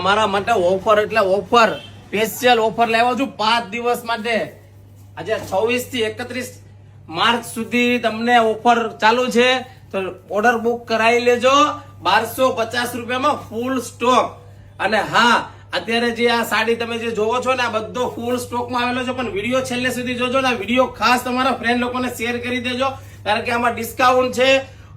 તમારા માટે ઓફર એટલે ઓફર, સ્પેશિયલ ઓફર લાવ્યો છું 5 દિવસ માટે. આજે 26 થી 31 માર્ચ સુધી તમને ઓફર ચાલુ છે, તો ઓર્ડર બુક કરાવી લેજો. 1250 રૂપિયામાં ફૂલ સ્ટોક. અને હા, અત્યારે જે આ સાડી તમે જે જોવો છો ને, આ બધો ફૂલ સ્ટોકમાં આવેલો છે, પણ વિડીયો છેલ્લે સુધી જોજો ને. વિડીયો ખાસ તમારા ફ્રેન્ડ લોકોને શેર કરી દેજો, કારણ કે આમાં ડિસ્કાઉન્ટ છે,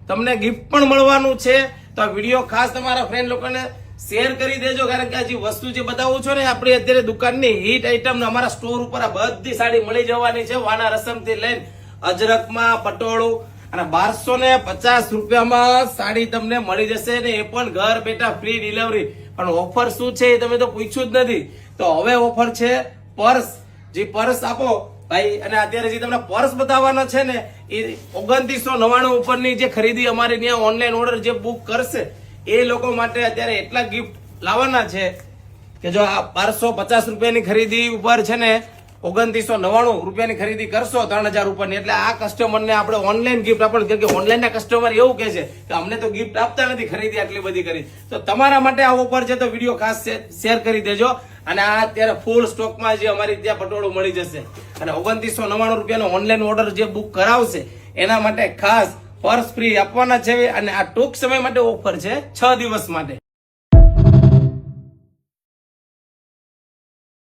તમને ગિફ્ટ પણ મળવાનું છે. તો આ વિડીયો ખાસ તમારા ફ્રેન્ડ લોકોને શેર કરી દેજો, કારણ કે આ જે વસ્તુ જે બતાવું છું ને, આપણી અત્યારે દુકાનની હિટ આઈટમ અમારા સ્ટોર ઉપર આ બધી સાડી મળી જવાની છે. વાના રસમ થી લઈને અજરકમાં પટોળું, અને 1250 રૂપિયામાં સાડી તમને મળી જશે ને, એ પણ ઘર બેઠા ફ્રી ડિલિવરી. પણ ઓફર શું છે એ તમે તો પૂછ્યું જ નથી. તો હવે ઓફર છે પર્સ. જે પર્સ આપો ભાઈ, અને અત્યારે જે તમને પર્સ બતાવવાના છે ને, એ 2999 ઉપરની જે ખરીદી અમારી ત્યાં ઓનલાઈન ઓર્ડર જે બુક કરશે એ લોકો માટે અત્યારે એટલા ગિફ્ટ લાવવાના છે કે જો આ 1250 રૂપિયાની ખરીદી ઉપર છે ને 2999 રૂપિયાની ખરીદી કરશો 3000 ઉપરની, એટલે આ કસ્ટમરને આપણે ઓનલાઈન ગિફ્ટ આપણે, કે ઓનલાઈન ના કસ્ટમર એવું કહે છે કે અમને તો ગિફ્ટ આપતા નથી, ખરીદી આટલી બધી કરી. તો તમારા માટે આ ઓફર છે, તો વિડીયો ખાસ શેર કરી દેજો. અને આ અત્યારે ફૂલ સ્ટોકમાં જે અમારી ત્યાં પટોળું મળી જશે, અને 2999 રૂપિયાનો ઓનલાઈન ઓર્ડર જે બુક કરાવશે એના માટે ખાસ પર્સ ફ્રી આપવાના છે. અને આ ટૂંક સમય માટે ઓફર છે, 6 દિવસ માટે.